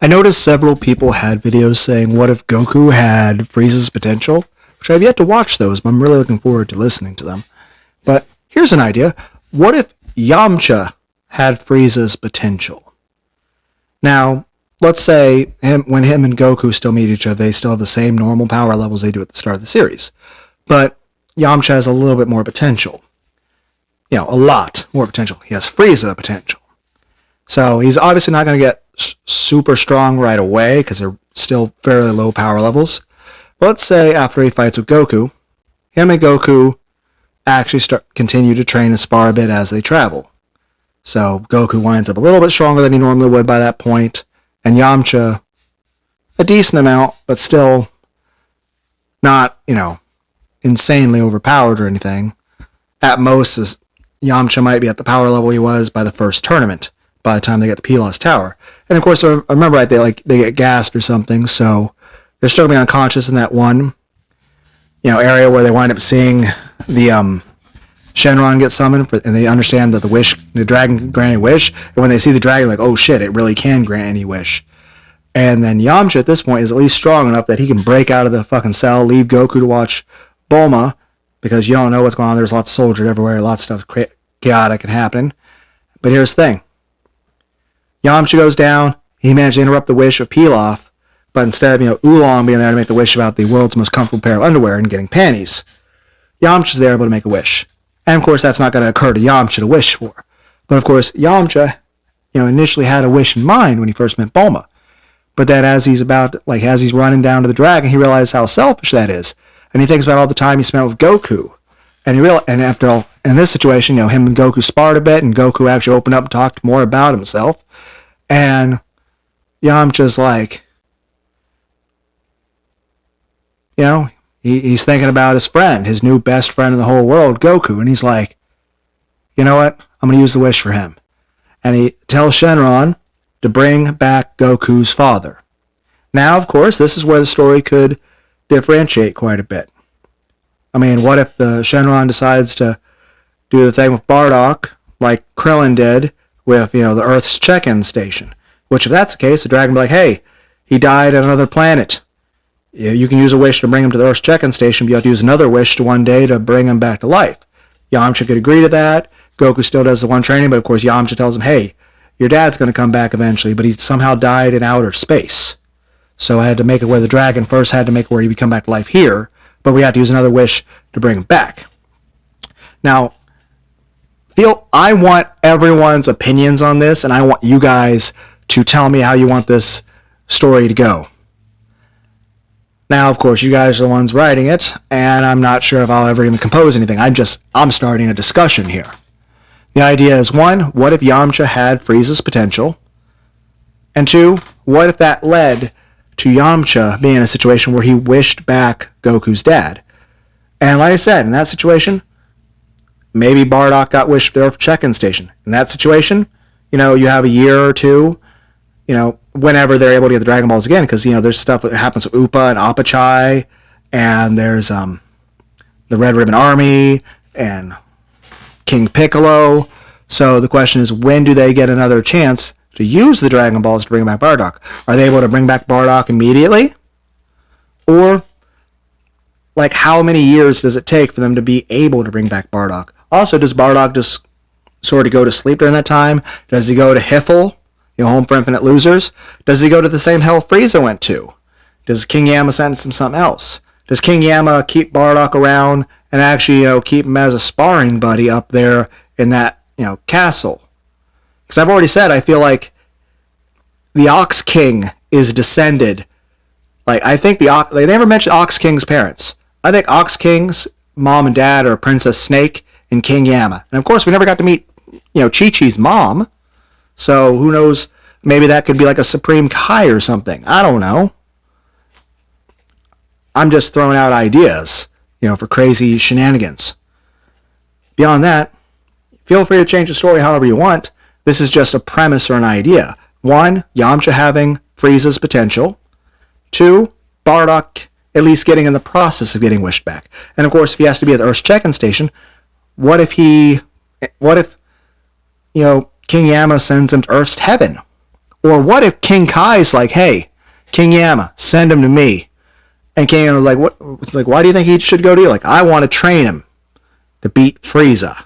I noticed several people had videos saying, what if Goku had Frieza's potential? Which I've yet to watch those, but I'm really looking forward to listening to them. But here's an idea. What if Yamcha had Frieza's potential? Now, let's say when him and Goku still meet each other, they still have the same normal power levels they do at the start of the series. But Yamcha has a little bit more potential. A lot more potential. He has Frieza potential. So he's obviously not going to get super strong right away because they're still fairly low power levels. But let's say after he fights with Goku, him and Goku actually continue to train and spar a bit as they travel. So Goku winds up a little bit stronger than he normally would by that point, and Yamcha a decent amount, but still not, insanely overpowered or anything. At most, Yamcha might be at the power level he was by the first tournament, by the time they get to Pilaf's Tower. And of course, I remember right, they get gassed or something, so they're still going to be unconscious in that one, area where they wind up seeing the Shenron get summoned, and they understand that the dragon can grant a wish, and when they see the dragon, like, oh shit, it really can grant any wish. And then Yamcha at this point is at least strong enough that he can break out of the fucking cell, leave Goku to watch Bulma, because you don't know what's going on. There's lots of soldiers everywhere, lots of stuff chaotic and happening. But here's the thing. Yamcha goes down, he managed to interrupt the wish of Pilaf, but instead of, Oolong being there to make the wish about the world's most comfortable pair of underwear and getting panties, Yamcha's there able to make a wish. And of course, that's not going to occur to Yamcha to wish for. But of course, Yamcha, initially had a wish in mind when he first met Bulma. But then as he's running down to the dragon, he realizes how selfish that is. And he thinks about all the time he spent with Goku. And after all, in this situation, him and Goku sparred a bit, and Goku actually opened up and talked more about himself. And Yamcha's like, he's thinking about his friend, his new best friend in the whole world, Goku. And he's like, you know what? I'm going to use the wish for him. And he tells Shenron to bring back Goku's father. Now, of course, this is where the story could differentiate quite a bit. I mean, what if the Shenron decides to do the thing with Bardock, like Krillin did with, the Earth's check-in station? Which, if that's the case, the dragon will be like, hey, he died at another planet. You can use a wish to bring him to the Earth's check-in station, but you have to use another wish to one day to bring him back to life. Yamcha could agree to that. Goku still does the one training, but of course Yamcha tells him, hey, your dad's going to come back eventually, but he somehow died in outer space. So I had to make it where the dragon first had to make it where he would come back to life here, but we had to use another wish to bring him back. Now, I want everyone's opinions on this, and I want you guys to tell me how you want this story to go. Now, of course, you guys are the ones writing it, and I'm not sure if I'll ever even compose anything. I'm starting a discussion here. The idea is, 1, what if Yamcha had Frieza's potential? And 2, what if that led to Yamcha being in a situation where he wished back Goku's dad? And like I said, in that situation, maybe Bardock got wished to the Earth check-in station. In that situation, you have a year or two, whenever they're able to get the Dragon Balls again, because, there's stuff that happens with Appa and Apachai, and there's the Red Ribbon Army, and King Piccolo. So the question is, when do they get another chance to use the Dragon Balls to bring back Bardock? Are they able to bring back Bardock immediately? Or, how many years does it take for them to be able to bring back Bardock? Also, does Bardock just sort of go to sleep during that time? Does he go to Hiffle, Home for Infinite Losers? Does he go to the same hell Frieza went to? Does King Yama sentence him something else? Does King Yama keep Bardock around and actually, keep him as a sparring buddy up there in that, castle? Because I've already said, I feel like the Ox King is descended. I think they never mentioned Ox King's parents. I think Ox King's mom and dad are Princess Snake and King Yama. And of course, we never got to meet, Chi-Chi's mom. So who knows, maybe that could be like a Supreme Kai or something. I don't know. I'm just throwing out ideas, for crazy shenanigans. Beyond that, feel free to change the story however you want. This is just a premise or an idea. 1, Yamcha having Frieza's potential. 2, Bardock at least getting in the process of getting wished back. And of course, if he has to be at the Earth's check-in station, what if King Yama sends him to Earth's heaven? Or what if King Kai's like, hey, King Yama, send him to me. And King Yama's like, what? It's like, why do you think he should go to you? Like, I want to train him to beat Frieza.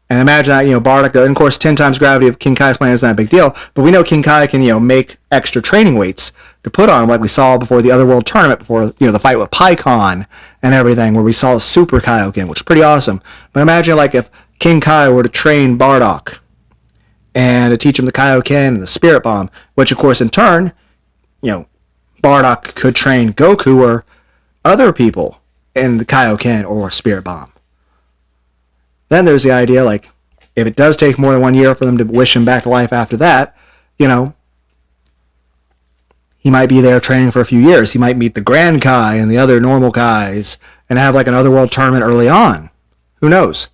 And imagine that, Bardock, and of course, 10 times gravity of King Kai's plan isn't that big deal, but we know King Kai can, make extra training weights to put on him, like we saw before the Otherworld tournament, before, the fight with Pycon and everything, where we saw a Super Kaioken, which is pretty awesome. But imagine, like, if King Kai were to train Bardock and to teach him the Kaioken and the Spirit Bomb, which, of course, in turn, Bardock could train Goku or other people in the Kaioken or Spirit Bomb. Then there's the idea, like, if it does take more than 1 year for them to wish him back to life after that, he might be there training for a few years. He might meet the Grand Kai and the other normal Kais and have, like, an Otherworld tournament early on. Who knows?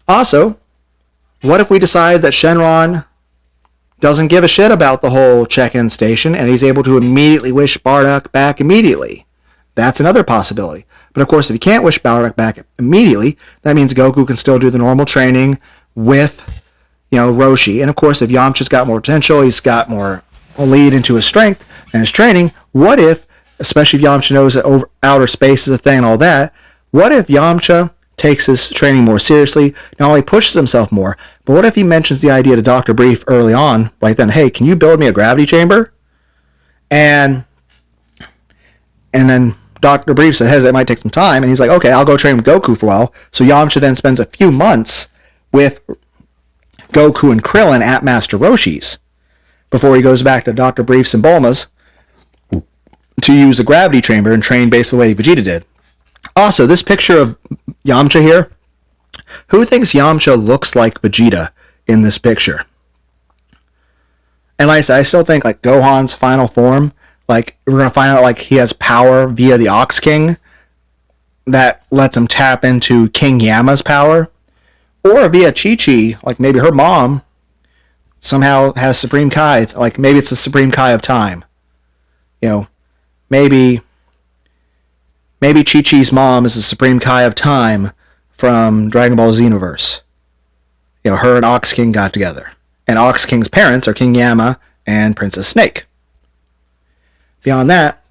Also, what if we decide that Shenron doesn't give a shit about the whole check-in station and he's able to immediately wish Bardock back immediately? That's another possibility. But of course, if you can't wish Bardock back immediately, that means Goku can still do the normal training with, Roshi. And of course, if Yamcha's got more potential, he's got more lead into his strength and his training. What if, especially if Yamcha knows that outer space is a thing and all that, what if Yamcha takes his training more seriously, not only pushes himself more, but what if he mentions the idea to Dr. Brief early on, like then, hey, can you build me a gravity chamber? And then Dr. Brief says that might take some time, and he's like, okay, I'll go train with Goku for a while. So Yamcha then spends a few months with Goku and Krillin at Master Roshi's before he goes back to Dr. Brief's and Bulma's to use the gravity chamber and train basically the way Vegeta did. Also, this picture of Yamcha here, who thinks Yamcha looks like Vegeta in this picture? And like I said, I still think like Gohan's final form, like we're going to find out like he has power via the Ox King that lets him tap into King Yama's power, or via Chi-Chi, like maybe her mom somehow has Supreme Kai, like maybe it's the Supreme Kai of time. Maybe Chi-Chi's mom is the Supreme Kai of time from Dragon Ball Xenoverse. Her and Ox King got together. And Ox King's parents are King Yama and Princess Snake. Beyond that,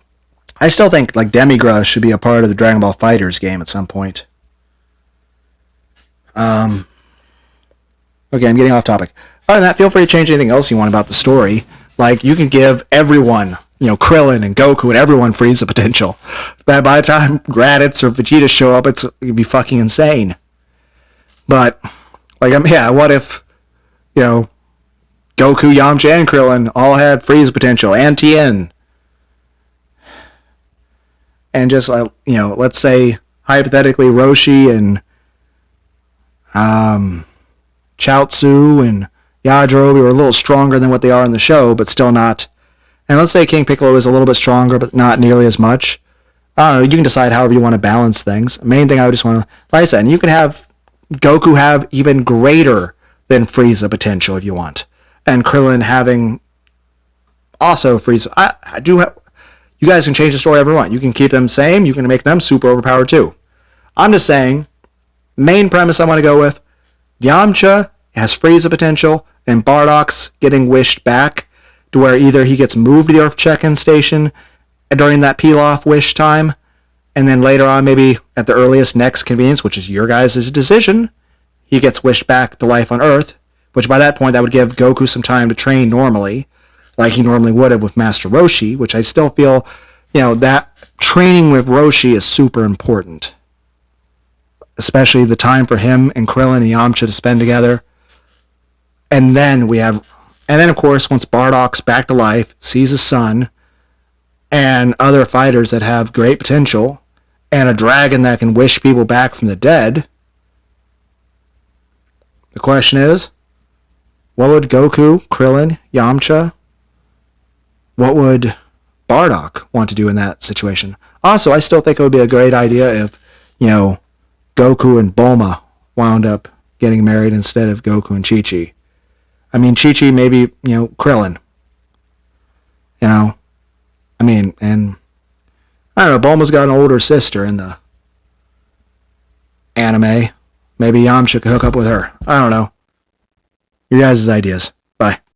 I still think like Demigrush should be a part of the Dragon Ball FighterZ game at some point. Okay, I'm getting off topic. Other than that, feel free to change anything else you want about the story. Like, you can give everyone, Krillin and Goku and everyone Frieza potential. That by the time Raditz or Vegeta show up, it'd be fucking insane. But, what if, Goku, Yamcha, and Krillin all had Frieza potential, and Tien. And just, let's say, hypothetically, Roshi and Chaozu and Yajirobe were a little stronger than what they are in the show, but still not. And let's say King Piccolo is a little bit stronger, but not nearly as much. I don't know, you can decide however you want to balance things. Main thing I would just want to, like I said, and you can have Goku have even greater than Frieza potential if you want. And Krillin having also Frieza. I do have, you guys can change the story however you want. You can keep them same, you can make them super overpowered too. I'm just saying, main premise I want to go with, Yamcha has Frieza potential, and Bardock's getting wished back to where either he gets moved to the Earth check-in station during that peel-off wish time, and then later on, maybe at the earliest next convenience, which is your guys' decision, he gets wished back to life on Earth, which by that point, that would give Goku some time to train normally, like he normally would have with Master Roshi, which I still feel, that training with Roshi is super important. Especially the time for him and Krillin and Yamcha to spend together. And then of course, once Bardock's back to life, sees his son, and other fighters that have great potential, and a dragon that can wish people back from the dead, the question is, what would Goku, Krillin, Yamcha, what would Bardock want to do in that situation? Also, I still think it would be a great idea if, Goku and Bulma wound up getting married instead of Goku and Chi-Chi. I mean, Chi-Chi maybe, Krillin. And I don't know, Bulma's got an older sister in the anime. Maybe Yamcha could hook up with her. I don't know. Your guys' ideas. Bye.